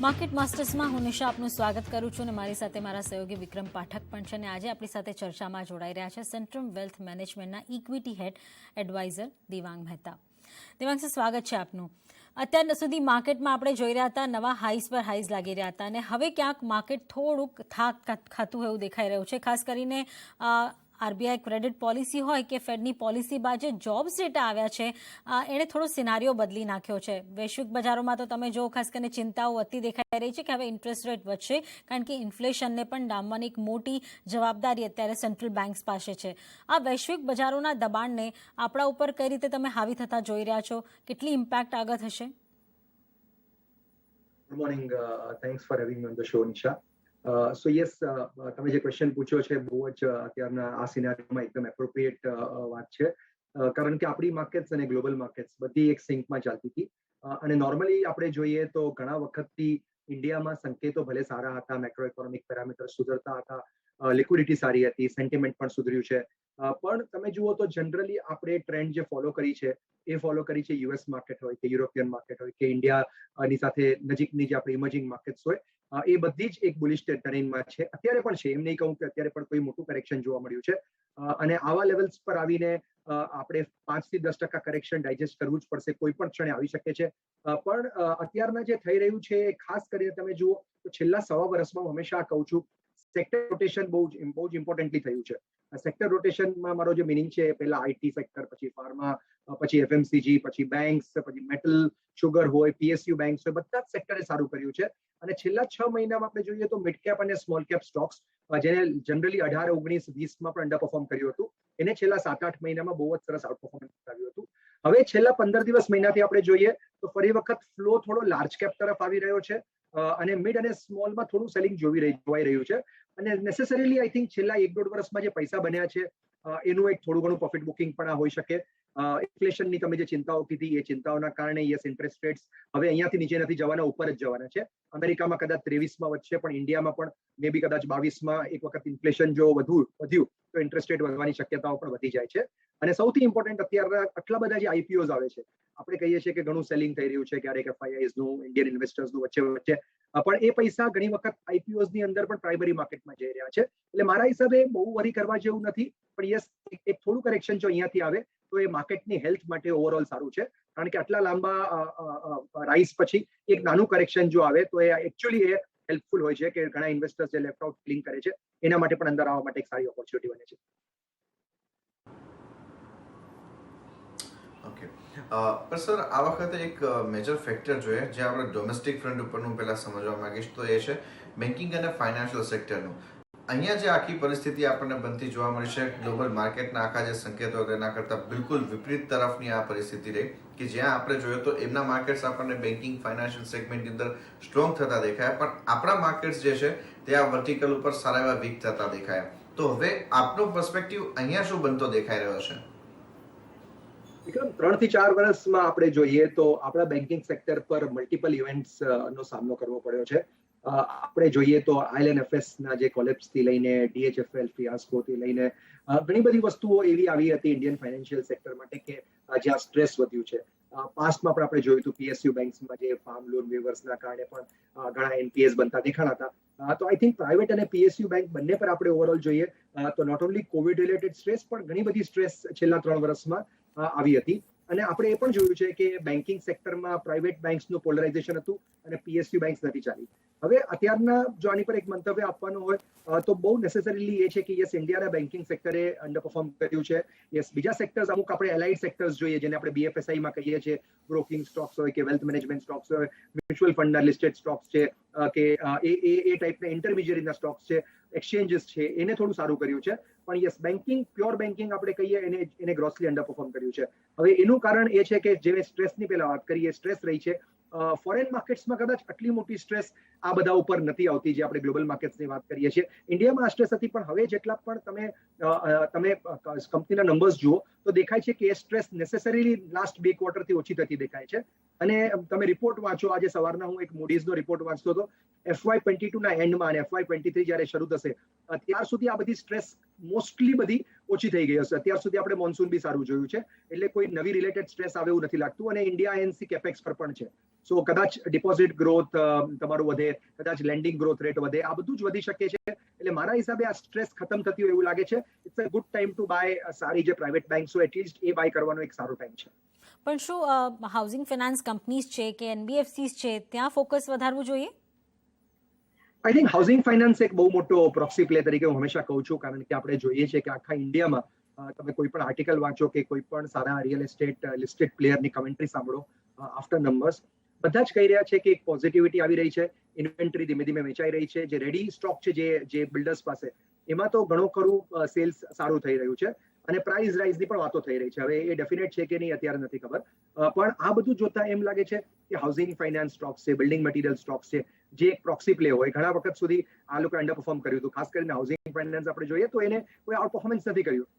Market માસ્ટર્સમાં હું નિશા આપનું સ્વાગત કરું છું અને મારી સાથે મારા સહયોગી વિક્રમ પાઠક પણ છે અને આજે આપણી સાથે ચર્ચામાં જોડાઈ રહ્યા છે સેન્ટ્રમ વેલ્થ મેનેજમેન્ટના ઇક્વિટી હેડ એડવાઇઝર દેવાંગ મહેતા. દેવાંગ સર, સ્વાગત છે આપનું. અત્યાર સુધી માર્કેટમાં આપણે જોઈ રહ્યા હતા નવા હાઈસ પર હાઈસ લાગી રહ્યા હતા અને હવે ક્યાંક માર્કેટ થોડુંક થાક ખાતું એવું દેખાઈ રહ્યું છે. ખાસ કરીને આરબીઆઈ ક્રેડિટ પોલિસી હોય કે ફેડની પોલિસી બાદ જે જોબ્સ ડેટા આવ્યા છે એણે થોડો સિનારીઓ બદલી નાખ્યો છે. વૈશ્વિક બજારોમાં તો તમે જો ખાસ કરીને ચિંતાઓ વધતી દેખાઈ રહી છે કે હવે ઇન્ટરેસ્ટ રેટ વધશે, કારણ કે ઇન્ફ્લેશનને પણ ડામવાની એક મોટી જવાબદારી અત્યારે સેન્ટ્રલ બેન્ક્સ પાસે છે. આ વૈશ્વિક બજારોના દબાણને આપણા ઉપર કઈ રીતે તમે હાવી થતા જોઈ રહ્યા છો? કેટલી ઇમ્પેક્ટ આગળ થશે? Good morning, thanks for having me on the show, Nisha. So yes, તમે જે ક્વેશ્ચન પૂછ્યો છે બહુ જ અત્યારના આ સિનારીઓમાં એકદમ એપ્રોપ્રિએટ વાત છે, કારણ કે આપણી માર્કેટ્સ અને ગ્લોબલ માર્કેટ્સ બધી એક સિંકમાં ચાલતી હતી અને નોર્મલી આપણે જોઈએ તો ઘણા વખતથી ઇન્ડિયામાં સંકેતો ભલે સારા હતા, મેક્રો ઇકોનોમિક પેરામીટર સુધરતા હતા, લિક્વિડિટી સારી હતી, સેન્ટિમેન્ટ પણ સુધર્યું છે, પણ તમે જુઓ તો જનરલી આપણે ટ્રેન્ડ જે ફોલો કરી છે એ ફોલો કરી છે યુએસ માર્કેટ હોય કે યુરોપિયન માર્કેટ હોય કે ઇન્ડિયાની સાથે નજીકની જે આપણી ઇમર્જિંગ માર્કેટ્સ હોય, એ બધી જ એક બુલિશ ટેરેનમાં છે. અત્યારે પણ છે, એમ નહીં કહું કે અત્યારે પણ કોઈ મોટું કરેક્શન જોવા મળ્યું છે અને આવા લેવલ્સ પર આવીને આપણે 5 થી 10% કરેક્શન ડાયજેસ્ટ કરવું જ પડશે, કોઈ પણ ક્ષણે આવી શકે છે. પણ અત્યારના જે થઈ રહ્યું છે ખાસ કરીને તમે જુઓ તો છેલ્લા સવા વર્ષમાં હું હંમેશા કહું છું સેક્ટર રોટેશન બહુ જ ઇમ્પોર્ટન્ટલી થયું છે. સેક્ટર રોટેશનમાં મારો જે મિનિંગ છે પહેલા આઈટી સેક્ટર, પછી ફાર્મા, પછી એફએમસીજી, પછી બેંક્સ, પછી મેટલ, શુગર હોય, પીએસયુ બેંક્સ હોય, બધા જ સેક્ટરે સારું કર્યું છે. અને છેલ્લા 6 મહિનામાં આપણે જોઈએ તો મિડ કેપ અને સ્મોલ કેપ સ્ટોક્સ, જેને જનરલી 18, 19, 20માં પણ અંડર પરફોર્મ કર્યું હતું, એને છેલ્લા 7-8 મહિનામાં બહુ જ સરસ આઉટ પરફોર્મન્સ આવ્યું હતું. હવે છેલ્લા 15 દિવસ મહિનાથી આપણે જોઈએ તો ફરી વખત ફ્લો થોડો લાર્જ કેપ તરફ આવી રહ્યો છે અને મિડ અને સ્મોલમાં થોડું સેલિંગ જોવાઈ રહ્યું છે. અને નેસેસરીલી આઈ થિંક છેલ્લા 1-1.5 વર્ષમાં જે પૈસા બન્યા છે એનું એક થોડું ઘણું પ્રોફિટ બુકિંગ પણ આ હોઈ શકે. ઇન્ફ્લેશનની તમે જે ચિંતાઓ કીધી એ ચિંતાઓના કારણે યસ, ઇન્ટરેસ્ટ રેટ્સ હવે અહીંયાથી નીચે નથી જવાના, ઉપર જ જવાના છે. અમેરિકામાં કદાચ 23માં વધશે, પણ ઇન્ડિયામાં પણ મે બી કદાચ 22માં એક વખત ઇન્ફ્લેશન જો વધ્યું તો ઇન્ટરેસ્ટ રેટ વધવાની શક્યતાઓ પણ વધી જાય છે. અને સૌથી ઇમ્પોર્ટન્ટ અત્યારે આટલા બધા જે આઈપીઓઝ આવે છે, આપણે કહીએ છીએ કે ઘણું સેલિંગ થઈ રહ્યું છે, ક્યારેક એફઆઈઆઈઝનું, ઇન્ડિયન ઇન્વેસ્ટર્સનું વચ્ચે, પણ એ પૈસા ઘણી વખત આઈપીઓઝની અંદર પણ પ્રાઇમરી માર્કેટમાં જઈ રહ્યા છે. એટલે મારા હિસાબે બહુ વરી કરવા જેવું નથી, પણ યસ, એક થોડું કરેક્શન જો અહીંયાથી આવે તો એ માર્કેટની હેલ્થ માટે ઓવરઓલ સારું છે. કારણ કે આટલા લાંબા રાઇઝ પછી એક નાનું કરેક્શન જો આવે તો એ એકચ્યુઅલી એ હેલ્પફુલ હોય છે કે ઘણા ઇન્વેસ્ટર્સ જે લેફ્ટ આઉટ ફીલિંગ કરે છે એના માટે પણ અંદર આવવા માટે એક સારી ઓપોર્ચ્યુનિટી બને છે. ઓકે, પણ સર આ વખતે એક મેજર ફેક્ટર જોઈએ જે આપણે ડોમેસ્ટિક ફ્રન્ટ ઉપરનું પહેલા સમજવા માંગીશ, તો એ છે બેન્કિંગ અને ફાઇનાન્શિયલ સેક્ટરનું. અહીંયા જે આખી પરિસ્થિતિ આપણને બનતી જોવા મળી છે, ગ્લોબલ માર્કેટના આખા જે સંકેતો તેના કરતાં બિલકુલ વિપરીત તરફની આ પરિસ્થિતિ રહી, કે જ્યાં આપણે જોઈએ તો એમના માર્કેટ્સ આપણને બેન્કિંગ ફાઇનાન્શિયલ સેગમેન્ટની અંદર સ્ટ્રોંગ થતા દેખાયા, પણ આપણા માર્કેટ્સ જે છે તે આ વર્ટિકલ ઉપર સારા એવા વીક થતા દેખાયા. તો હવે આપનો પર્સપેક્ટિવ અહીંયા શું બનતો દેખાઈ રહ્યો છે? વિક્રમ, 3 થી 4 વર્ષમાં આપણે જોઈએ તો આપણા બેન્કિંગ સેક્ટર પર મલ્ટિપલ ઇવેન્ટ્સ નો સામનો કરવો પડ્યો છે. આપણે જોઈએ તો આઈએલએનએફએસ ના જે કોલેપ્સથી લઈને ડીએચએફએલ ફિયાસ્કોથી લઈને ઘણી બધી વસ્તુઓ એવી આવી હતી ઇન્ડિયન ફાઇનાન્શિયલ સેક્ટર માટે કે જ્યાં સ્ટ્રેસ વધ્યું છે. પાસ્ટમાં પણ આપણે જોયું હતું પીએસયુ બેંક્સમાં જે ફાર્મ લોન વેવર્સના કારણે પણ ઘણા એનપીએસ બનતા દેખાણા હતા. તો આઈ થિંક પ્રાઇવેટ અને પીએસયુ બેંક બંને પર આપણે ઓવરઓલ જોઈએ તો not only COVID related stress, પણ ઘણી બધી સ્ટ્રેસ છેલ્લા 3 વર્ષમાં આવી હતી. અને આપણે એ પણ જોયું છે કે બેન્કિંગ સેક્ટરમાં પ્રાઇવેટ બેંક્સનું પોલરાઇઝેશન હતું અને પીએસયુ બેંક્સ નથી ચાલી. હવે અત્યારના જો આની પર એક મંતવ્ય આપવાનું હોય તો બહુ નેસેસરીલી એ છે કે યસ, ઇન્ડિયાના બેન્કિંગ સેક્ટરે અંડર પરફોર્મ કર્યું છે. યસ, બીજા સેક્ટર્સ અમુક આપણે એલાઇડ સેક્ટર્સ જોઈએ જેને આપણે બીએફએસઆઈમાં કહીએ છીએ, બ્રોકિંગ સ્ટોક્સ હોય કે વેલ્થ મેનેજમેન્ટ સ્ટોક્સ હોય, મ્યુચ્યુઅલ ફંડના લિસ્ટેડ સ્ટોક્સ છે કે એ ટાઈપના ઇન્ટરમીડિયરીના સ્ટોક્સ છે, એક્સચેન્જીસ છે, એને થોડું સારું કર્યું છે. પણ યસ, બેન્કિંગ, પ્યોર બેન્કિંગ આપણે કહીએ એને ગ્રોસલી અંડર પરફોર્મ કર્યું છે. હવે એનું કારણ એ છે કે જે સ્ટ્રેસની પહેલા વાત કરી, એ સ્ટ્રેસ રહી છે. ફોરેન માર્કેટ્સમાં કદાચ આટલી મોટી સ્ટ્રેસ આ બધા ઉપર નથી આવતી જે આપણે ગ્લોબલ માર્કેટ્સની વાત કરીએ છીએ. ઇન્ડિયામાં આ સ્ટ્રેસ હતી, પણ હવે જેટલા પણ તમે કંપનીના નંબર્સ જુઓ તો દેખાય છે કે એ સ્ટ્રેસ નેસેસરીલી લાસ્ટ 2 ક્વાર્ટરથી ઓછી થતી દેખાય છે. અને તમે રિપોર્ટ વાંચો, આજે સવારના હું એક મૂડીઝનો રિપોર્ટ વાંચતો હતો, FY22ના એન્ડમાં અને FY23 જ્યારે શરૂ થશે ત્યાર સુધી આ બધી સ્ટ્રેસ મોસ્ટલી બધી ઓછી થઈ ગઈ હશે. અત્યાર સુધી આપણે મોન્સૂન બી સારું જોયું છે, એટલે કોઈ નવી રિલેટેડ સ્ટ્રેસ આવે એવું નથી લાગતું. અને ઇન્ડિયા આઈએનસી કેપેક્સ પર પણ છે, સો કદાચ ડિપોઝિટ ગ્રોથ તમારું વધે, કદાચ લેન્ડિંગ ગ્રોથ રેટ વધે, આ બધું જ વધી શકે છે. એટલે મારા હિસાબે આ સ્ટ્રેસ ખતમ થતી હોય એવું લાગે છે. It's a good time to buy સારી જે પ્રાઇવેટ બેંક્સ હોય, એટલીસ્ટ એ બાય કરવાનો એક સારો ટાઈમ છે. પણ શું હાઉસિંગ ફાઇનાન્સ કંપનીઝ છે કે એનબીએફસીસ છે ત્યાં ફોકસ વધારવું જોઈએ? આઈ થિંક હાઉસિંગ ફાઇનાન્સ એક બહુ મોટો પ્રોક્સી પ્લે તરીકે હું હંમેશા કહું છું, કારણ કે આપણે જોઈએ છે કે આખા ઇન્ડિયામાં તમે કોઈ પણ આર્ટિકલ વાંચો કે કોઈ પણ સારા રિયલ એસ્ટેટ લિસ્ટેડ પ્લેયરની કમેન્ટ્રી સાંભળો, આફ્ટર નંબર્સ બધા જ કહી રહ્યા છે કે એક પોઝિટિવિટી આવી રહી છે, ઇન્વેન્ટરી ધીમે ધીમે વેચાઈ રહી છે, જે રેડી સ્ટોક છે જે બિલ્ડર્સ પાસે, એમાં તો ઘણું ખરું સેલ્સ સારું થઈ રહ્યું છે અને પ્રાઇસ રાઇઝની પણ વાતો થઈ રહી છે. હવે એ ડેફિનેટ છે કે નહીં અત્યારે નથી ખબર, પણ આ બધું જોતા એમ લાગે છે કે હાઉસિંગ ફાઇનાન્સ સ્ટોક્સ છે, બિલ્ડિંગ મટીરિયલ સ્ટોક્સ છે, જે એક પ્રોક્સી પ્લે હોય, ઘણા વખત સુધી આ લોકો અંડર પરફોર્મ કર્યું હતું. ખાસ કરીને હાઉસિંગ ફાઇનાન્સ આપણે જોઈએ તો એને કોઈ આઉટ પરફોર્મન્સ નથી કર્યું.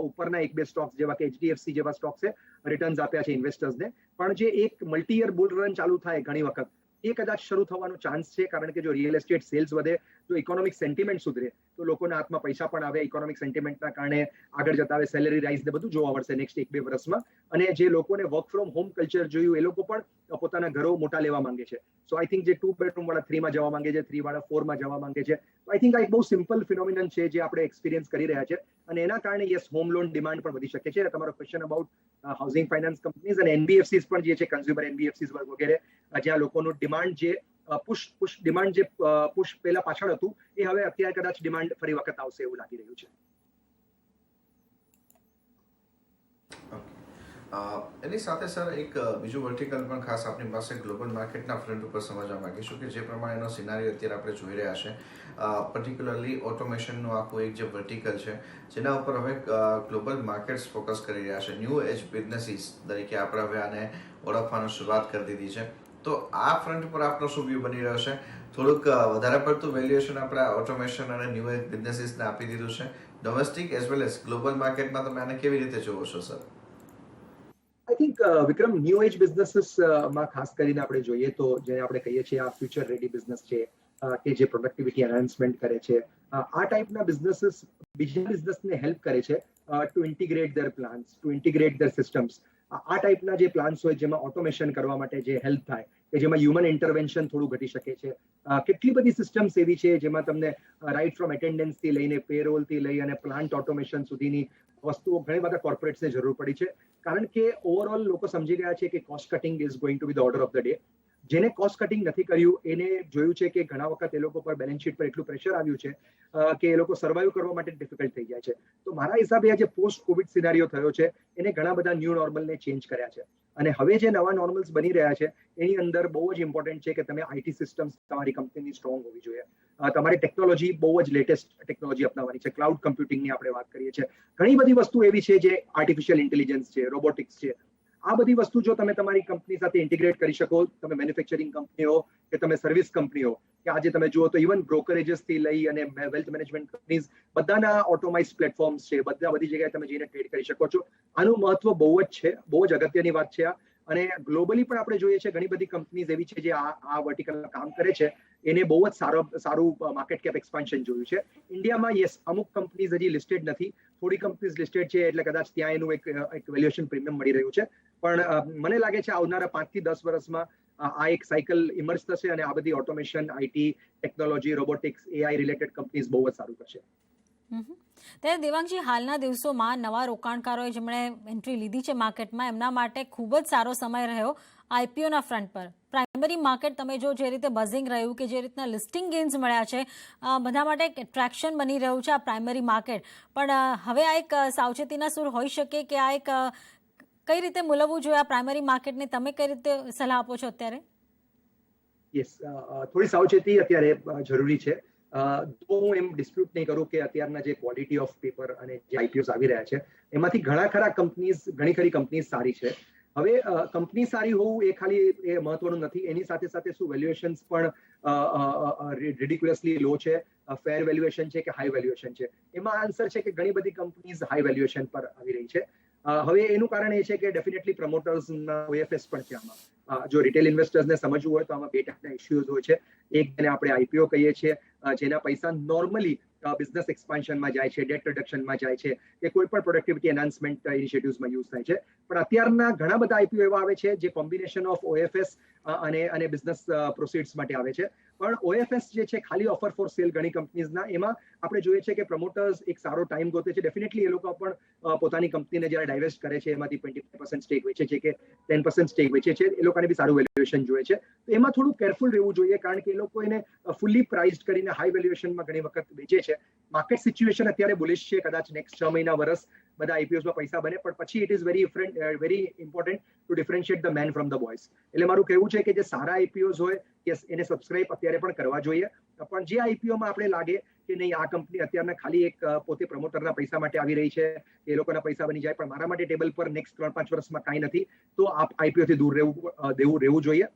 ઉપરના એક બે સ્ટોક્સ જેવા કે HDFC જેવા સ્ટોક્સ છે, રિટર્ન્સ આપ્યા છે ઇન્વેસ્ટર્સને, પણ જે એક મલ્ટી યર બુલ રન ચાલુ થાય ઘણી વખત એ કદાચ શરૂ થવાનો ચાન્સ છે. કારણ કે જો રિયલ એસ્ટેટ સેલ્સ વધે, જો ઇકોનોમિક સેન્ટિમેન્ટ સુધરે, તો લોકોના હાથમાં પૈસા પણ આવે, ઇકોનોમિક સેન્ટિમેન્ટના કારણે આગળ જતા હવે સેલેરી રાઇઝ ને બધું જોવા મળશે નેક્સ્ટ 1-2 વર્ષમાં. અને જે લોકોને વર્ક ફ્રોમ હોમ કલ્ચર જોયું, એ લોકો પણ પોતાના ઘરો મોટા લેવા માંગે છે. સો આઈ થિંક જે 2 બેડરૂમ વાળા 3 માં જવા માંગે છે, 3 વાળા 4 માં જવા માંગે છે. આઈ થિંક આ એક બહુ સિમ્પલ ફિનોમિનન છે જે આપણે એક્સપિરિયન્સ કરી રહ્યા છે, અને એના કારણે યસ, હોમ લોન ડિમાન્ડ પણ વધી શકે છે. તમારો question about housing finance companies અને એનબીએફસીસ પણ જે છે, કન્ઝ્યુમર એનબીએફસીસ વગેરે, જ્યાં લોકોનું ડિમાન્ડ જે પુશ ડિમાન્ડ જે પુશ પહેલા પાછળ હતું, એ હવે અત્યારે કદાચ ડિમાન્ડ ફરી વખત આવશે એવું લાગી રહ્યું છે. એની સાથે સર એક બીજું વર્ટિકલ પણ ખાસ આપણી પાસે ગ્લોબલ માર્કેટના ફ્રન્ટ ઉપર સમજવા માંગીશું કે જે પ્રમાણેનો સિનારીઓ અત્યારે આપણે જોઈ રહ્યા છે, પર્ટિક્યુલરલી ઓટોમેશનનું આખું એક જે વર્ટિકલ છે, જેના ઉપર હવે ગ્લોબલ માર્કેટ્સ ફોકસ કરી રહ્યા છે. ન્યૂ એજ બિઝનેસીસ તરીકે આપણે હવે આને ઓળખવાની શરૂઆત કરી દીધી છે. તો આ ફ્રન્ટ પર આપનો શું વ્યૂ બની રહ્યો છે? થોડુંક વધારે પડતું વેલ્યુએશન આપણે ઓટોમેશન અને ન્યૂ એજ બિઝનેસીસને આપી દીધું છે. Domestic as well as global માર્કેટમાં તમે આને કેવી રીતે જોવો છો sir? I think Vikram, new age businesses માં ખાસ કરીને આપણે જોઈએ તો જે આપણે કહીએ છીએ આ ફ્યુચર રેડી બિઝનેસ છે, કે જે પ્રોડક્ટિવિટી એનહાન્સમેન્ટ કરે છે, આ ટાઈપના બિઝનેસીસ બીજા બિઝનેસને હેલ્પ કરે છે to integrate their plans, to integrate their systems. આ ટાઈપના જે પ્લાન્સ હોય જેમાં ઓટોમેશન કરવા માટે જે હેલ્પ થાય, કે જેમાં હ્યુમન ઇન્ટરવેન્શન થોડું ઘટી શકે છે. કેટલી બધી સિસ્ટમ્સ એવી છે જેમાં તમને રાઇટ ફ્રોમ એટેન્ડન્સ થી લઈને પેરોલ થી લઈ અને પ્લાન્ટ ઓટોમેશન સુધીની વસ્તુઓ ઘણી બધા કોર્પોરેટ્સને જરૂર પડી છે. કારણ કે ઓવરઓલ લોકો સમજી ગયા છે કે cost cutting is going to B the order of the day. જેને કોસ્ટ કટિંગ નથી કર્યું એને જોયું છે કે ઘણા વખત એ લોકો પર બેલેન્સ શીટ પર એટલું પ્રેશર આવ્યું છે કે એ લોકો સર્વાઈવ કરવા માટે ડિફિકલ્ટ થઈ જાય છે. તો મારા હિસાબે આ જે પોસ્ટ કોવિડ સિનારીઓ થયો છે, એને ઘણા બધા ન્યૂ નોર્મલને ચેન્જ કર્યા છે. અને હવે જે નવા નોર્મલ્સ બની રહ્યા છે એની અંદર બહુ જ ઇમ્પોર્ટન્ટ છે કે તમે આઈટી સિસ્ટમ્સ તમારી કંપનીની સ્ટ્રોંગ હોવી જોઈએ. તમારી ટેકનોલોજી બહુ જ લેટેસ્ટ ટેકનોલોજી અપનાવવાની છે. ક્લાઉડ કમ્પ્યુટિંગની આપણે વાત કરીએ છીએ, ઘણી બધી વસ્તુ એવી છે જે આર્ટિફિશિયલ ઇન્ટેલિજન્સ છે, રોબોટિક્સ છે. આ બધી વસ્તુ જો તમે તમારી કંપની સાથે ઇન્ટિગ્રેટ કરી શકો, તમે મેન્યુફેક્ચરિંગ કંપનીઓ કે તમે સર્વિસ કંપનીઓ, કે આજે તમે જુઓ તો ઇવન બ્રોકરેજીસ થી લઈ અને વેલ્થ મેનેજમેન્ટ કંપનીઝ બધાના ઓટોમાઇઝ પ્લેટફોર્મ્સ છે, બધી જગ્યાએ તમે જઈને ટ્રેડ કરી શકો છો. આનું મહત્વ બહુ જ છે, બહુ જ અગત્યની વાત છે આ. અને ગ્લોબલી પણ આપણે જોઈએ છે ઘણી બધી કંપનીઝ એવી છે જે આ વર્ટિકલમાં કામ કરે છે, એને બહુ જ સારું માર્કેટ કેપ એક્સપાન્શન જોયું છે. ઇન્ડિયામાં યસ, અમુક કંપનીઝ હજી લિસ્ટેડ નથી, થોડી કંપનીઝ લિસ્ટેડ છે, એટલે કદાચ ત્યાં એનું એક વેલ્યુએશન પ્રીમિયમ મળી રહ્યું છે. પણ મને લાગે છે આવનારા 5 થી 10 વર્ષમાં આ એક સાયકલ ઇમર્જ થશે અને આ બધી automation, IT, technology, robotics, AI related companies બહુ જ સારું કરશે. ત્યારે દેવાંગજી, હાલના દિવસોમાં નવા રોકાણકારોએ જેમણે એન્ટ્રી લીધી છે માર્કેટમાં, એમના માટે ખૂબ જ સારો સમય રહ્યો આઈપીઓના ફ્રન્ટ પર. પ્રાઇમરી માર્કેટ તમે જો જે રીતે બઝિંગ રહ્યું, કે જે રીતના લિસ્ટિંગ ગેઇન્સ મળ્યા છે, બધા માટે એક એટ્રેક્શન બની રહ્યું છે આ પ્રાઇમરી માર્કેટ. પણ હવે આ એક સાવચેતીના સૂર હોઈ શકે કે આ એક કઈ રીતે મૂલવવું જોઈએ આ પ્રાઇમરી માર્કેટને, તમે કઈ રીતે સલાહ આપો છો અત્યારે? યસ, થોડી સાવચેતી અત્યારે જરૂરી છે. તો હું એમ ડિસ્પ્યુટ નહીં કરું કે અત્યારના જે ક્વોલિટી ઓફ પેપર અને જે આઈપીઓસ આવી રહ્યા છે એમાંથી ઘણી ખરી કંપનીઝ સારી છે. હવે કંપની સારી હોવું એ ખાલી એ મહત્વનું નથી, એની સાથે સાથે શું વેલ્યુએશન્સ પણ રિડિક્યુલસલી લો છે, ફેર વેલ્યુએશન છે કે હાઈ વેલ્યુએશન છે. એમાં આન્સર છે કે ઘણી બધી કંપનીઝ હાઈ વેલ્યુએશન પર આવી રહી છે. હવે એનું કારણ એ છે કે ડેફિનેટલી પ્રમોટર્સના OFS પણ છે આમાં. જો રિટેલ ઇન્વેસ્ટર્સને સમજવું હોય તો આમાં બે ટાઈપના ઇશ્યુઝ હોય છે. એક જેને આપણે IPO કહીએ છીએ, જેના પૈસા નોર્મલી બિઝનેસ એક્સપાન્શનમાં જાય છે, ડેટ રિડક્શનમાં જાય છે, કે કોઈ પણ પ્રોડક્ટિવિટી એન્હાન્સમેન્ટ ઇનિશિયેટિવ્સમાં યુઝ થાય છે. પણ અત્યારના ઘણા બધા IPO એવા આવે છે જે કોમ્બિનેશન ઓફ OFS અને બિઝનેસ પ્રોસીડ્સ માટે આવે છે. પણ OFS જે છે ખાલી ઓફર ફોર સેલ ઘણી કંપનીઝના, એમાં આપણે જોઈએ છે કે પ્રમોટર્સ એક સારો ટાઈમ ગોતે છે. ડેફિનેટલી એ લોકો પણ પોતાની કંપનીને જ્યારે ડાયવેસ્ટ કરે છે એમાંથી 25% સ્ટેક વેચે છે કે 10% સ્ટેક વેચે છે, એ લોકોને બી સારું વેલ્યુએશન જોઈએ છે. તો એમાં થોડું કેરફુલ રહેવું જોઈએ, કારણ કે એ લોકો એને ફુલ્લી પ્રાઇસ્ડ કરીને હાઈ વેલ્યુએશનમાં ઘણી વખત વેચે છે. માર્કેટ સિચ્યુએશન અત્યારે બુલિશ છે, કદાચ નેક્સ્ટ 6 મહિના વર્ષ બધા IPOsમાં પૈસા બને, પણ પછી it is very important to differentiate the men from the boys. એટલે મારું કહેવું છે કે જે સારા IPOs હોય એને સબસ્ક્રાઇબ અત્યારે પણ કરવા જોઈએ. પણ જે IPOમાં આપણે લાગે કે નહીં આ કંપની અત્યારના ખાલી એક પોતે પ્રમોટરના પૈસા માટે આવી રહી છે, એ લોકોના પૈસા બની જાય, પણ મારા માટે ટેબલ પર નેક્સ્ટ 3-5 વર્ષમાં કાંઈ નથી, તો આપ IPO થી દૂર રહેવું જોઈએ.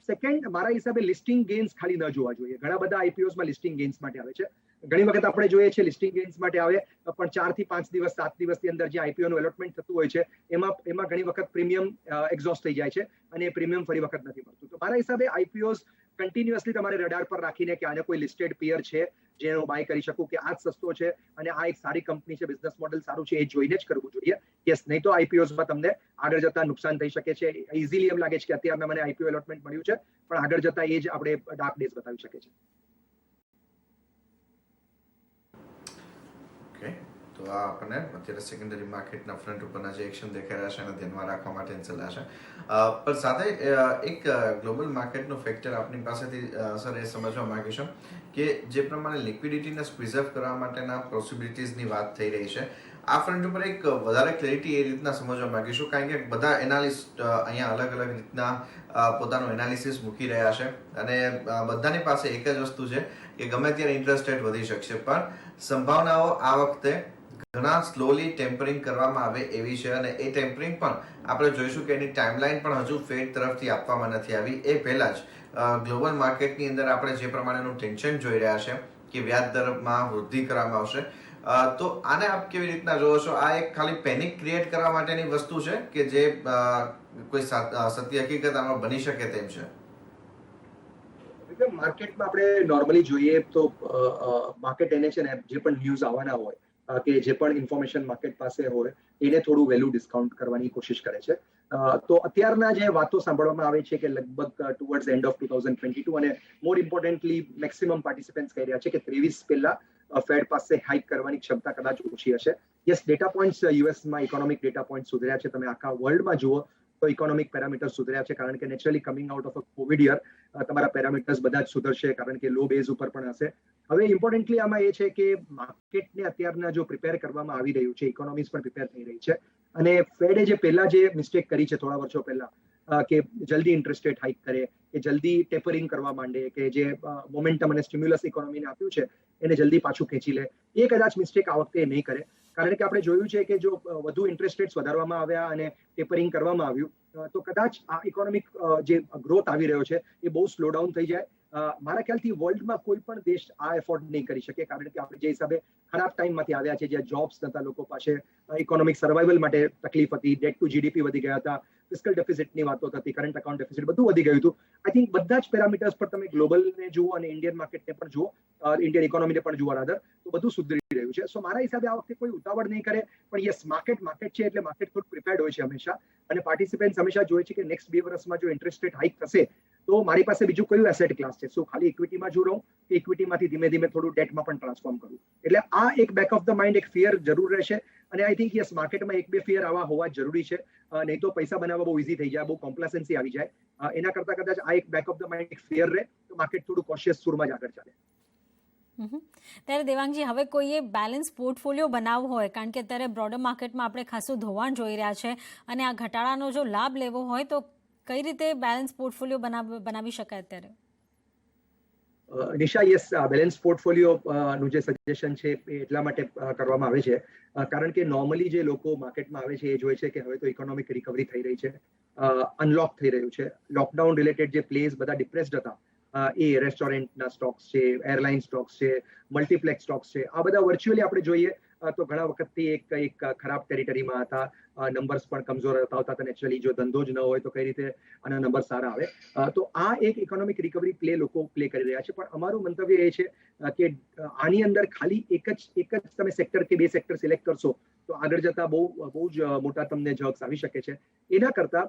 સેકન્ડ, મારા હિસાબે લિસ્ટિંગ ગેઇન્સ ખાલી ન જોવા જોઈએ. ઘણા બધા IPOsમાં લિસ્ટિંગ ગેઇન્સ માટે આવે છે. ઘણી વખત આપણે જોઈએ છીએ લિસ્ટિંગ ગેઇન્સ માટે આવે, પણ 4 થી 5 દિવસ 7 દિવસની અંદર જે IPO નું એલોટમેન્ટ થતું હોય છે એમાં ઘણી વખત પ્રીમિયમ એક્ઝોસ્ટ થઈ જાય છે અને એ પ્રીમિયમ ફરી વખત નથી મળતું. તો મારા હિસાબે IPOs કન્ટિન્યુઅસલી તમારે રડાર પર રાખીને કે આને કોઈ લિસ્ટેડ પિયર છે જે હું બાય કરી શકું, કે આ જ સસ્તો છે અને આ એક સારી કંપની છે, બિઝનેસ મોડેલ સારું છે, એ જોઈને જ કરવું જોઈએ. યસ, નહીં તો IPOsમાં તમને આગળ જતા નુકસાન થઈ શકે છે. ઇઝીલી એમ લાગે છે કે અત્યારના મને IPO એલોટમેન્ટ મળ્યું છે, પણ આગળ જતા એ જ આપણે ડાર્ક ડેઝ બતાવી શકે છે. ઓકે, તો આ આપણને અત્યારે સેકન્ડરી માર્કેટના ફ્રન્ટ ઉપરના જે એક્શન દેખાઈ રહ્યા છે એને ધ્યાનમાં રાખવા માટેની સલાહ છે. પણ સાથે એક ગ્લોબલ માર્કેટનો ફેક્ટર આપણી પાસેથી સર એ સમજવા માંગીશું કે જે પ્રમાણે લિક્વિડિટીને પ્રિઝર્વ કરવા માટેના પોસિબિલિટીઝની વાત થઈ રહી છે, આ ફ્રન્ટ ઉપર એક વધારે ક્લેરિટી એ રીતના સમજવા માંગીશું, કારણ કે બધા એનાલિસ્ટ અહીંયા અલગ અલગ રીતના પોતાનું એનાલિસિસ મૂકી રહ્યા છે અને બધાની પાસે એક જ વસ્તુ છે કે ગમે ત્યારે ઇન્ટરેસ્ટ રેટ વધી શકશે, પણ સંભાવનાઓ આ વખતે ઘણા સ્લોલી ટેમ્પરિંગ કરવામાં આવે એવી છે. અને એ ટેમ્પરિંગ પણ આપણે જોઈશું કે એની ટાઈમલાઈન પણ હજુ ફેડ તરફથી આપવામાં નથી આવી. એ પહેલા જ ગ્લોબલ માર્કેટની અંદર આપણે જે પ્રમાણેનું ટેન્શન જોઈ રહ્યા છે કે વ્યાજ દરમાં વૃદ્ધિ કરવામાં આવશે, તો આને આપ કેવી રીતના જોવો છો? આ એક ખાલી પેનિક ક્રિએટ કરવા માટેની વસ્તુ છે કે જે કોઈ સત્ય હકીકત આમાં બની શકે તેમ છે? માર્કેટમાં આપણે નોર્મલી જોઈએ તો માર્કેટ એને છે ને જે પણ ન્યૂઝ આવવાના હોય કે જે પણ ઇન્ફોર્મેશન માર્કેટ પાસે હોય એને થોડું વહેલું ડિસ્કાઉન્ટ કરવાની કોશિશ કરે છે. તો અત્યારના જે વાતો સાંભળવામાં આવે છે કે લગભગ ટુવર્ડ્સ એન્ડ ઓફ 2022 અને મોર ઇમ્પોર્ટન્ટલી મેક્સિમમ પાર્ટિસિપન્ટ્સ કહી રહ્યા છે કે 23 પહેલા ફેડ પાસે હાઇક કરવાની ક્ષમતા કદાચ ઓછી હશે. યસ, ડેટા પોઈન્ટ્સ યુએસમાં ઇકોનોમિક ડેટા પોઈન્ટ સુધર્યા છે. તમે આખા વર્લ્ડમાં જુઓ તો ઇકોનોમિક પેરામીટર્સ સુધર્યા છે, કારણ કે naturally coming out of a Covid year તમારા પેરામીટર્સ બધા જ સુધરશે, કારણ કે લો બેઝ ઉપર પણ હશે. હવે ઇમ્પોર્ટન્ટલી આમાં એ છે કે માર્કેટને અત્યારના જો પ્રિપેર કરવામાં આવી રહ્યું છે, ઇકોનોમીઝ પણ પ્રિપેર થઈ રહી છે, અને ફેડે જે પહેલા જે મિસ્ટેક કરી છે થોડા વર્ષો પહેલા કે જલ્દી ઇન્ટરેસ્ટ રેટ હાઇક કરે, કે જલ્દી ટેપરિંગ કરવા માંડે, કે જે મોમેન્ટમ અને સ્ટિમ્યુલસ ઇકોનોમીને આપ્યું છે એને જલ્દી પાછું ખેંચી લે, એ કદાચ મિસ્ટેક આ વખતે નહીં કરે. કારણ કે આપણે જોયું છે કે જો વધુ ઇન્ટરેસ્ટ રેટ્સ વધારવામાં આવ્યા અને ટેપરિંગ કરવામાં આવ્યું તો કદાચ આ ઇકોનોમિક જે ગ્રોથ આવી રહ્યો છે એ બહુ સ્લો ડાઉન થઈ જાય. મારા ખ્યાલથી વર્લ્ડમાં કોઈ પણ દેશ આ એફોર્ડ નહીં કરી શકે, કારણ કે આપણે જે હિસાબે ખરાબ ટાઈમમાંથી આવ્યા છે, જ્યાં જોબ્સ નતા લોકો પાસે, ઇકોનોમિક સર્વાઇવલ માટે તકલીફ હતી, ડેટ ટુ GDP વધી ગયા હતા, ફિસ્કલ ડેફિસિટની વાતો થતી, કરંટ અકાઉન્ટ ડેફિસિટ બધું વધી ગયું હતું. આઈ થિંક બધા જ પેરામીટર્સ પર તમે ગ્લોબલને જુઓ અને ઇન્ડિયન માર્કેટને પણ જુઓ, ઇન્ડિયન ઇકોનોમીને પણ જુઓ રાધર, તો બધું સુધરી રહ્યું છે. સો મારા હિસાબે આ વખતે કોઈ ઉતાવળ નહીં કરે, પણ યસ, માર્કેટ છે એટલે માર્કેટ થોડું પ્રિપેર્ડ હોય છે હંમેશા, અને પાર્ટિસિપન્ટ્સ હંમેશા જોઈએ છે કે નેક્સ્ટ 2 વર્ષમાં જો ઇન્ટરેસ્ટ રેટ હાઇક થશે તો મારી પાસે બીજું કયું એસેટ ક્લાસ છે, શું ખાલી ઇક્વિટીમાં જ રહું કે ઇક્વિટીમાંથી ધીમે ધીમે થોડું ડેટમાં પણ ટ્રાન્સફોર્મ કરું. એટલે આ એક બેક ઓફ ધ માઇન્ડ એક ફિયર જરૂર રહેશે, અને આઈ થિંક યસ, માર્કેટમાં 1-2 ફિયર આવા હોવા જરૂરી છે, નહીં તો પૈસા બનાવવા બહુ ઇઝી થઈ જાય, બહુ કોમ્પ્લાસન્સી આવી જાય. એના કરતા કદાચ આ એક બેક ઓફ ધ માઇન્ડ એક ફિયર રહે તો માર્કેટ થોડું કોશિયસ સુરમાં જ આગળ ચાલે. ત્યારે દેવાંગજી, હવે કોઈએ બેલેન્સ પોર્ટફોલિયો બનાવવો હોય, કારણ કે અત્યારે બ્રોડર માર્કેટમાં આપણે ખાસું ધોવાણ જોઈ રહ્યા છે, અને આ ઘટાડાનો જો લાભ લેવો હોય તો કઈ રીતે બેલેન્સ પોર્ટફોલિયો બનાવી શકાય અત્યારે? નિશા, યસ, બેલેન્સ પોર્ટફોલિયો નું જે સજેશન છે એ એટલા માટે કરવામાં આવે છે કારણ કે નોર્મલી જે લોકો માર્કેટમાં આવે છે એ જોઈ છે કે હવે તો ઇકોનોમિક રિકવરી થઈ રહી છે, અનલોક થઈ રહ્યું છે. લોકડાઉન રિલેટેડ જે પ્લેસ બધા ડિપ્રેસ્ડ હતા, એ રેસ્ટોરન્ટના સ્ટોક્સ છે, એરલાઇન સ્ટોક્સ છે, મલ્ટીપ્લેક્સ સ્ટોક્સ છે, આ બધા વર્ચ્યુઅલી આપણે જોઈએ તો ઘણા વખતથી એક ખરાબ ટેરિટરીમાં હતા. નંબર્સ પણ કમજોર હતા હતા નેચરલી જો ધંધો જ ન હોય તો કઈ રીતે આના નંબર સારા આવે. તો આ એક ઇકોનોમિક રિકવરી લોકો પ્લે કરી રહ્યા છે. પણ અમારું મંતવ્ય એ છે કે આની અંદર ખાલી એક જ તમે સેક્ટર કે બે સેક્ટર સિલેક્ટ કરશો તો આગળ જતા બહુ જ મોટા તમને જગ્સ આવી શકે છે. એના કરતા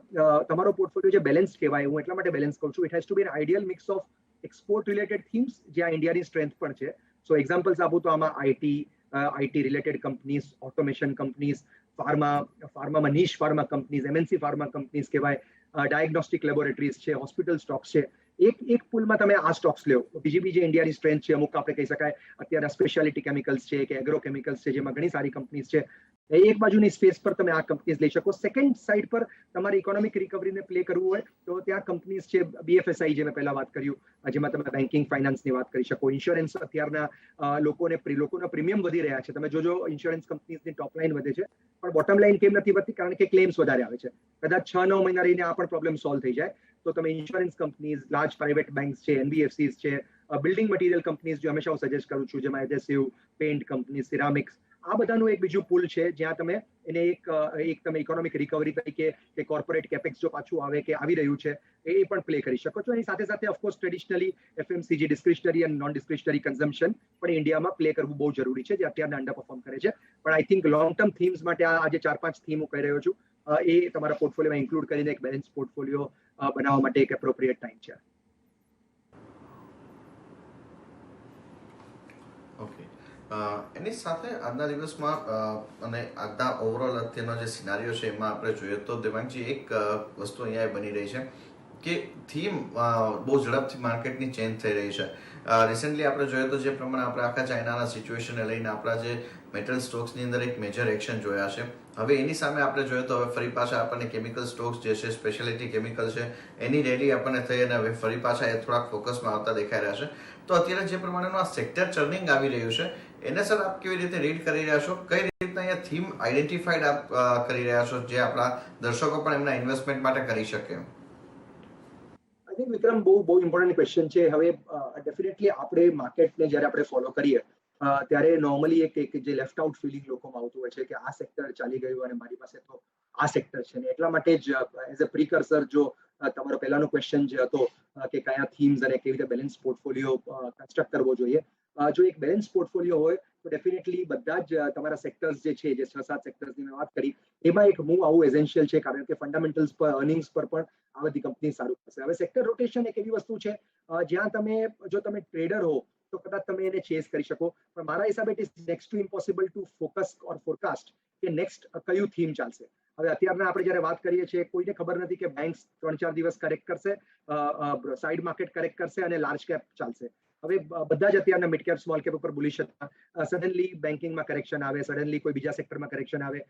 તમારો પોર્ટફોલિયો જે બેલેન્સ કહેવાય, હું એટલા માટે બેલેન્સ કહું છું, it has to be an ideal mix of export related themes જ્યાં ઇન્ડિયાની સ્ટ્રેન્થ પણ છે. સો એક્ઝામ્પલ્સ આપું તો આમાં IT related companies, automation companies, ફાર્મામાં niche pharma companies, MNC pharma companies કહેવાય, ડાયગ્નોસ્ટિક લેબોરેટરીઝ છે, હોસ્પિટલ સ્ટોક્સ છે. એક પુલમાં તમે આ સ્ટોક્સ લો. બીજી ઇન્ડિયાની સ્ટ્રેન્થ છે, અમુક આપણે કહી શકાય અત્યારે સ્પેશિયાલિટી કેમિકલ્સ છે કે એગ્રો કેમિકલ્સ છે જેમાં ઘણી સારી કંપનીઝ છે. એક બાજુની સ્પેસ પર તમે આ કંપનીઝ લઈ શકો. સેકન્ડ સાઈડ પર તમારી ઇકોનોમિક રિકવરીને પ્લે કરવું હોય તો ત્યાં કંપનીઝ છે BFSI, જે મેં પહેલા વાત કર્યું, જેમાં તમે બેન્કિંગ ફાઇનાન્સની વાત કરી શકો. ઇન્સ્યોરન્સ, અત્યારના લોકોના પ્રીમિયમ વધી રહ્યા છે. તમે જોજો ઇન્સ્યોરન્સ કંપનીઝની ટોપ લાઈન વધે છે પણ બોટમ લાઈન કેમ નથી વધતી? કારણ કે ક્લેમ્સ વધારે આવે છે. કદાચ 6-9 મહિના રહીને આ પણ પ્રોબ્લેમ સોલ્વ થઈ જાય. તો તમે insurance companies, large private banks છે, NBFCs છે, બિલ્ડિંગ મટીરિયલ કંપનીઝ, જે હંમેશા હું સજેસ્ટ કરું છું, જેમાં એડહેસિવ, પેઇન્ટ કંપની, સિરામિક્સ, આ બધાનું એક બીજું પુલ છે જ્યાં તમે એને એક તમે ઇકોનોમિક રિકવરી તરીકે કે કોર્પોરેટ કેપેક્સ જો પાછું આવે કે આવી રહ્યું છે એ પણ પ્લે કરી શકો છો. એની સાથે સાથે ઓફકોર્સ ટ્રેડિશનલી FMCG, ડિસ્ક્રિશનરી અને નોન ડિસ્ક્રિશનરી કન્ઝમ્પશન પણ ઇન્ડિયામાં પ્લે કરવું બહુ જરૂરી છે, જે અત્યારના અંડર પરફોર્મ કરે છે. પણ I think long term themes માટે આ જે 4-5 થીમ હું કહી રહ્યો છું એ તમારા પોર્ટફોલિયોમાં ઇન્ક્લુડ કરીને એક બેલેન્સ પોર્ટફોલિયો બનાવવા માટે એક એપ્રોપ્રિએટ ટાઈમ છે. ઓકે. એની સાથે આજના દિવસમાં અને આજના ઓવરઓલ અત્યારનો જે સિનારીઓ છે એમાં આપણે જોઈએ તો દેવાંગજી, એક વસ્તુ અહીંયા બની રહી છે કે થીમ બહુ ઝડપથી માર્કેટની ચેન્જ થઈ રહી છે. રિસેન્ટલી આપણે જોઈએ તો જે પ્રમાણે આપણે આખા ચાઇનાના સિચ્યુએશનને લઈને આપણા જે મેટલ સ્ટોક્સની અંદર એક મેજર એક્શન જોયા છે. હવે એની સામે આપણે જોઈએ તો હવે ફરી પાછા આપણને કેમિકલ સ્ટોક્સ જે છે, સ્પેશિયાલિટી કેમિકલ છે, એની રેલી આપણને થઈ અને હવે ફરી પાછા એ થોડાક ફોકસમાં આવતા દેખાઈ રહ્યા છે. તો અત્યારે જે પ્રમાણેનું આ સેક્ટર ચર્નિંગ આવી રહ્યું છે એને સર આપ કેવી રીતે રીડ કરી રહ્યા છો? કઈ રીતના અહીંયા થીમ આઈડેન્ટિફાઈડ આપ કરી રહ્યા છો જે આપણા દર્શકો પણ એમના ઇન્વેસ્ટમેન્ટ માટે કરી શકે? આઈ થિંક વિક્રમ, બહુ ઇમ્પોર્ટન્ટ ક્વેશ્ચન છે. હવે ડેફિનેટલી આપણે માર્કેટને જ્યારે આપણે ફોલો કરીએ ત્યારે નોર્મલી એક જે લેફ્ટ આઉટ ફિલિંગ લોકોમાં આવતું હોય છે કે આ સેક્ટર ચાલી ગયું અને મારી પાસે તો આ સેક્ટર છે ને. એટલા માટે જ એઝ અ પ્રિકર્સર જો તમારો પહેલાનો ક્વેશ્ચન જે હતો કે કયા થીમ્સ અને કેવી રીતે બેલેન્સ પોર્ટફોલિયો કન્સ્ટ્રક્ટ કરવો જોઈએ, જો એક બેલેન્સ પોર્ટફોલિયો હોય તો ડેફિનેટલી બધા જ તમારા સેક્ટર્સ જે છે, જે 6-7 સેક્ટર્સની મેં વાત કરી, એમાં એક મૂવ આવું એસેન્શિયલ છે કારણ કે ફંડામેન્ટલ્સ પર, અર્નિંગ્સ પર પણ આ બધી કંપની સારું થશે. હવે સેક્ટર રોટેશન એક એવી વસ્તુ છે જ્યાં જો તમે ટ્રેડર હો તો કદાચ તમે એને ચેસ કરી શકો, પણ મારા હિસાબે it is next to impossible to focus or forecast કે નેક્સ્ટ કયું થીમ ચાલશે. હવે અત્યારના આપણે જયારે વાત કરીએ છીએ કોઈને ખબર નથી કે બેંક્સ 3-4 દિવસ કરેક્ટ કરશે, સાઇડ માર્કેટ કરેક્ટ કરશે અને લાર્જ કેપ ચાલશે. હવે બધા જ અત્યારના મિડ કેપ, સ્મોલ કેપ ઉપર બુલિશ હતા. સડનલી બેન્કિંગમાં કરેક્શન આવે, સડનલી કોઈ બીજા સેક્ટરમાં કરેક્શન આવે.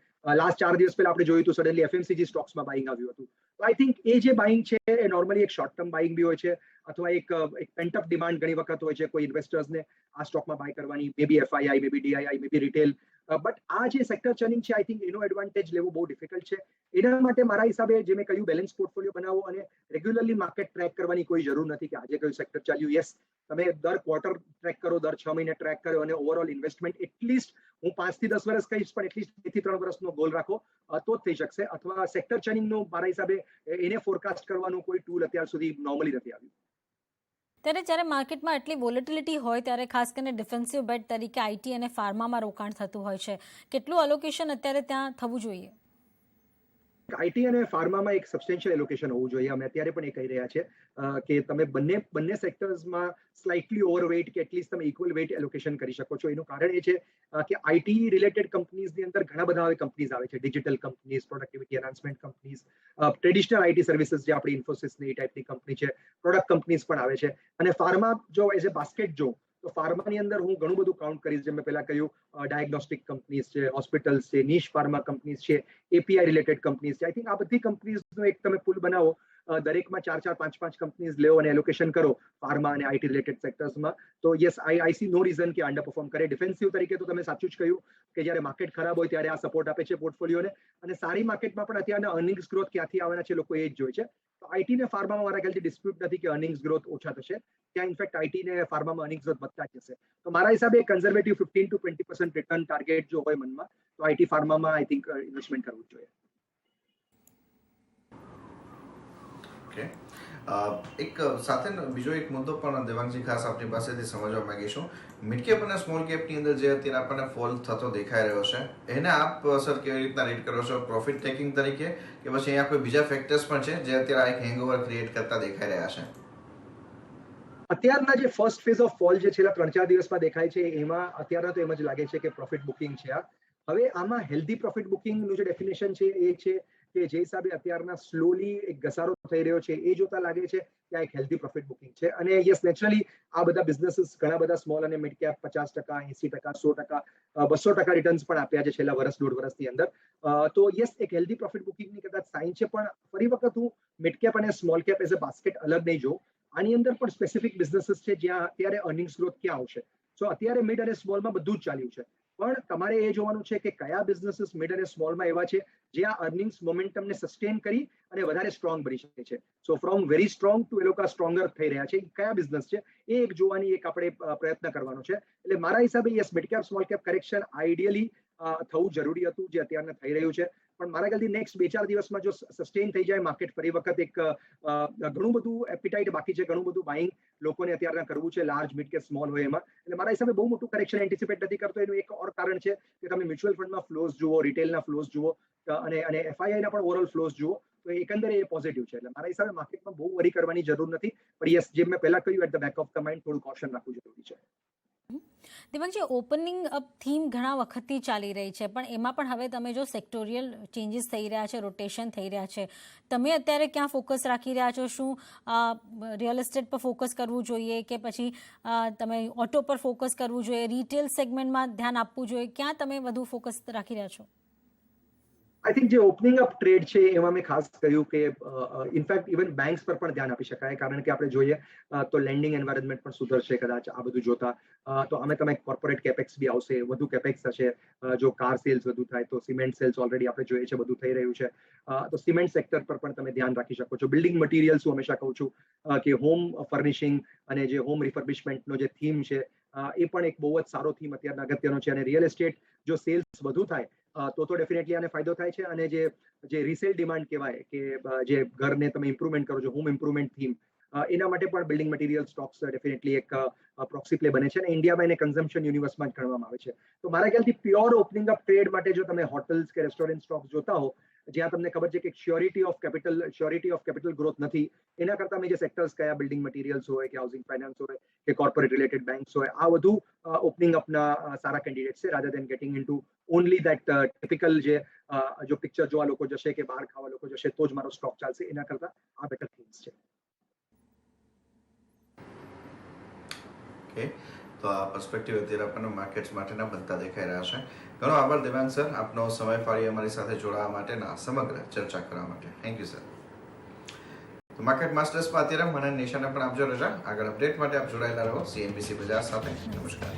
લાસ્ટ 4 દિવસ પહેલા આપણે જોયું હતું સડનલી FMCG સ્ટોક્સમાં બાઇંગ આવ્યું હતું. તો આઈ થિંક એ જે બાઇંગ છે એ નોર્મલી એક શોર્ટ ટર્મ બાઇંગ બી હોય છે અથવા એક પેન્ટઅપ ડિમાન્ડ ઘણી વખત હોય છે કોઈ ઇન્વેસ્ટર્સને આ સ્ટોકમાં બાય કરવાની, may be FII, may be DII, may be retail. But આ જે સેક્ટર ચર્નિંગ છે આઈ થિંક એનો એડવાન્ટેજ લેવો બહુ ડિફિકલ્ટ છે. એના માટે મારા હિસાબે જે મેં કહ્યું બેલેન્સ પોર્ટફોલિયો બનાવો અને રેગ્યુલરલી માર્કેટ ટ્રેક કરવાની કોઈ જરૂર નથી કે આજે કયું સેક્ટર ચાલ્યું. યસ, તમે દર ક્વાર્ટર ટ્રેક કરો, દર 6 મહિને ટ્રેક કરો અને ઓવરઓલ ઇન્વેસ્ટમેન્ટ એટલીસ્ટ હું 5 થી 10 વર્ષ કહીશ પણ એટલીસ્ટ 2 થી 3 વર્ષનો ગોલ રાખો તો જ થઈ શકશે. અથવા સેક્ટર ચર્નિંગનો મારા હિસાબે એને ફોરકાસ્ટ કરવાનું કોઈ ટૂલ અત્યાર સુધી નોર્મલી નથી આવ્યું. ત્યારે જ્યારે માર્કેટમાં એટલી વોલેટિલિટી હોય ત્યારે ખાસ કરીને ડિફેન્સિવ બેટ તરીકે આઈટી અને ફાર્મામાં રોકાણ થતું હોય છે. કેટલું એલોકેશન અત્યારે ત્યાં થવું જોઈએ? આઈટી અને ફાર્મામાં એક સબસ્ટેન્શિયલ એલોકેશન હોવું જોઈએ. અમે અત્યારે પણ એ કહી રહ્યા છે કે તમે બંને સેક્ટર્સમાં સ્લાઇટલી ઓવરવેટ કે એટલીસ્ટ તમે ઇક્વલ વેટ એલોકેશન કરી શકો છો. એનું કારણ એ છે કે આઈટી રિલેટેડ કંપનીઝની અંદર ઘણા બધા હવે કંપનીઝ આવે છે, digital companies, productivity enhancement companies, traditional IT services જે આપણી ઇન્ફોસિસની ટાઈપની કંપની છે, પ્રોડક્ટ કંપનીઝ પણ આવે છે. અને ફાર્મા જો એઝ એ બાસ્કેટ જો તો ફાર્માની અંદર હું ઘણું બધું કાઉન્ટ કરીશ. જેમ મેં પહેલા કહ્યું, ડાયગ્નોસ્ટિક કંપનીઝ છે, હોસ્પિટલ્સ છે, નીશ ફાર્મા કંપનીઝ છે, API રિલેટેડ કંપનીઝ છે. આઈ થિંક આ બધી કંપનીઝનો એક તમે પુલ બનાવો દરેકમાં 4-5 કંપનીઝ લેવો અને એલોકેશન કરો ફાર્મા અને આઈટી રિલેટેડ સેક્ટર્સમાં, તો yes I see no reason કે અંડર પરફોર્મ કરે. ડિફેન્સિવ તરીકે તો તમે સાચું જ કહ્યું કે જ્યારે માર્કેટ ખરાબ હોય ત્યારે આ સપોર્ટ આપે છે પોર્ટફોલિયોને, અને સારી માર્કેટમાં પણ અત્યારના અર્નિંગ્સ ગ્રોથ ક્યાંથી આવવાના છે લોકો એ જ જોઈએ છે. તો આઈટી ને ફાર્મામાં મારા ખ્યાલથી ડિસ્પ્યુટ નથી કે અર્નિંગ્સ ગ્રોથ ઓછા થશે, ત્યાં ઇનફેક્ટ આઈટી ને ફાર્મામાં અર્નિંગ્સ ગ્રોથ વધતા જ જશે. તો મારા હિસાબે કન્ઝર્વેટિવ 15-20% રિટર્ન ટાર્ગેટ જો હોય મનમાં, તો આઈટી ફાર્મામાં આઈ થિંક ઇન્વેસ્ટમેન્ટ કરવું જોઈએ. ઓકે, એક સાથે બીજો એક મુદ્દો પણ દેવાંગજી ખાસ આપની પાસેથી સમજવા માંગીશું. મિડ કેપ અને સ્મોલ કેપની અંદર જે અત્યારે આપણને ફોલ થતો દેખાઈ રહ્યો છે, એને આપ સર કેવી રીતના રીડ કરો છો? પ્રોફિટ ટેકિંગ તરીકે કે પછી અહીંયા કોઈ બીજા ફેક્ટર્સ પણ છે જે અત્યારે એક હેંગઓવર ક્રિએટ કરતા દેખાઈ રહ્યા છે? અત્યારના જે ફર્સ્ટ ફેઝ ઓફ ફોલ જે છેલ્લા 3-4 દિવસમાં દેખાય છે, એમાં અત્યારના તો એમ જ લાગે છે કે પ્રોફિટ બુકિંગ છે આ. હવે આમાં હેલ્ધી પ્રોફિટ બુકિંગનું જે ડેફિનેશન છે એ છે કે જે હિસાબે અત્યારના સ્લોલી એક ઘસારો થઈ રહ્યો છે એ જોતા લાગે છે કે આ એક હેલ્ધી પ્રોફિટ બુકિંગ છે. અને યસ, નેચરલી આ બધા બિઝનેસીસ ઘણા બધા સ્મોલ અને મિડ કેપ 50%, 80%, 100%, 200% રિટર્ન્સ પણ આપ્યા છે છેલ્લા વર્ષ, 1.5 વર્ષની અંદર. તો યસ, એક હેલ્ધી પ્રોફિટ બુકિંગની કદાચ સાઇન છે, પણ ફરી વખત હું મિડ કેપ અને small cap as a basket અલગ નહીં જોઉં. આની અંદર પણ સ્પેસિફિક બિઝનેસીસ છે જ્યાં અત્યારે અર્નિંગ્સ ગ્રોથ ક્યાં આવશે. સો અત્યારે મિડ અને સ્મોલમાં બધું જ ચાલ્યું છે, પણ તમારે એ જોવાનું છે કે કયા બિઝનેસીસ મિડ અને સ્મોલમાં એવા છે જે આ અર્નિંગ્સ મોમેન્ટમને સસ્ટેન કરી અને વધારે સ્ટ્રોંગ બની શકે છે. So from very strong to a લોકો સ્ટ્રોંગર થઈ રહ્યા છે, કયા બિઝનેસ છે એ એક જોવાની એક આપણે પ્રયત્ન કરવાનો છે. એટલે મારા હિસાબે yes, mid cap small cap correction ideally થવું જરૂરી હતું, જે અત્યારના થઈ રહ્યું છે. પણ મારા ખ્યાલથી નેક્સ્ટ 2-4 દિવસમાં જો સસ્ટેન થઈ જાય માર્કેટ, ફરી વખત એક ઘણું બધું એપિટાઇટ બાકી છે, ઘણું બધું બાઇંગ લોકોને અત્યારના કરવું છે, લાર્જ મિડ કે સ્મોલ હોય એમાં. એટલે મારા હિસાબે બહુ મોટું કરેક્શન એન્ટિસિપેટ નથી કરતો. એનું એક ઓર કારણ છે કે તમે મ્યુચ્યુઅલ ફંડમાં ફ્લોઝ જુઓ, રિટેલના ફ્લોઝ જુઓ અને એફઆઈઆઈના પણ ઓવરઓલ ફ્લોઝ જુઓ, તો એકંદરે એ પોઝિટિવ છે. એટલે મારા હિસાબે માર્કેટમાં બહુ વરી કરવાની જરૂર નથી, પણ યસ, જેમ મેં પહેલા કહ્યું, at the back of the mind થોડું કોશન રાખવું જરૂરી છે. દેવાંગજી, ઓપનિંગ અપ થીમ ઘણા વખતથી ચાલી રહી છે, પણ એમાં પણ હવે તમે જો સેક્ટોરિયલ ચેન્જીસ થઈ રહ્યા છે, રોટેશન થઈ રહ્યા છે, તમે અત્યારે ક્યાં ફોકસ રાખી રહ્યા છો? શું રિયલ એસ્ટેટ પર ફોકસ કરવું જોઈએ કે પછી તમે ઓટો પર ફોકસ કરવું જોઈએ, રિટેલ સેગમેન્ટમાં ધ્યાન આપવું જોઈએ? ક્યાં તમે વધુ ફોકસ રાખી રહ્યા છો? આઈ થિંક જે ઓપનિંગ અપ ટ્રેડ છે એમાં મેં ખાસ કહ્યું કે ઇનફેક્ટ ઇવન બેંક્સ પર પણ ધ્યાન આપી શકાય, કારણ કે આપણે જોઈએ તો લેન્ડિંગ એન્વાયરમેન્ટ પણ સુધરશે કદાચ આ બધું જોતા. તો તમે કોર્પોરેટ કેપેક્સ બી આવશે, વધુ કેપેક્સ થશે. જો કાર સેલ્સ વધુ થાય તો સિમેન્ટ સેલ્સ ઓલરેડી આપણે જોઈએ છે બધું થઈ રહ્યું છે, તો સિમેન્ટ સેક્ટર પર પણ તમે ધ્યાન રાખી શકો છો. બિલ્ડિંગ મટીરિયલ્સ હું હંમેશા કહું છું કે હોમ ફર્નિશિંગ અને જે હોમ રિફર્બિશમેન્ટનો જે થીમ છે એ પણ એક બહુ જ સારો થીમ અત્યારના અગત્યનો છે. અને રિયલ એસ્ટેટ જો સેલ્સ વધુ થાય તો ડેફિનેટલી આને ફાયદો થાય છે. અને જે રિસેલ ડિમાન્ડ કહેવાય કે જે ઘરને તમે ઇમ્પ્રુવમેન્ટ કરો છો, હોમ ઇમ્પ્રુવમેન્ટ થીમ, એના માટે પણ બિલ્ડિંગ મટીરિયલ સ્ટોક્સ ડેફિનેટલી એક પ્રોક્સી પ્લે બને છે. અને ઇન્ડિયામાં એને કન્ઝમ્પશન યુનિવર્સમાં જ ગણવામાં આવે છે. તો મારા ખ્યાલથી પ્યોર ઓપનિંગ અપ ટ્રેડ માટે જો તમે હોટલ્સ કે રેસ્ટોરન્ટ સ્ટોક્સ જોતા હો, જ્યાં તમને ખબર છે કે શ્યોરિટી ઓફ કેપિટલ ગ્રોથ નથી, એના કરતા મેં જે સેક્ટર્સ કયા, બિલ્ડિંગ મટીરિયલ્સ હોય કે હાઉસિંગ ફાઇનાન્સ હોય કે કોર્પોરેટ રિલેટેડ બેંક્સ હોય, આ વધુ ઓપનિંગ અપના સારા કેન્ડિડેટ છે, rather than getting into only that typical જે જો પિક્ચર જોવા લોકો જશે કે બહાર ખાવા લોકો જશે તો જ મારો સ્ટોક ચાલશે, એના કરતા આ બેટર થિંગ્સ છે. ઓકે, તો આ પર્સપેક્ટિવ અત્યારે આપણને માર્કેટ્સ માટેના બનતા દેખાઈ રહ્યા છે. ઘણો આભાર દેવાંગ સર, આપનો સમય ફાળી અમારી સાથે જોડાવા માટેના સમગ્ર ચર્ચા કરવા માટે. Thank you sir. તો માર્કેટ માસ્ટર્સમાં અત્યારે મને નિશાને પણ આપજો રજા. આગળ અપડેટ માટે આપ જોડાયેલા રહો CNBC બજાર સાથે. નમસ્કાર.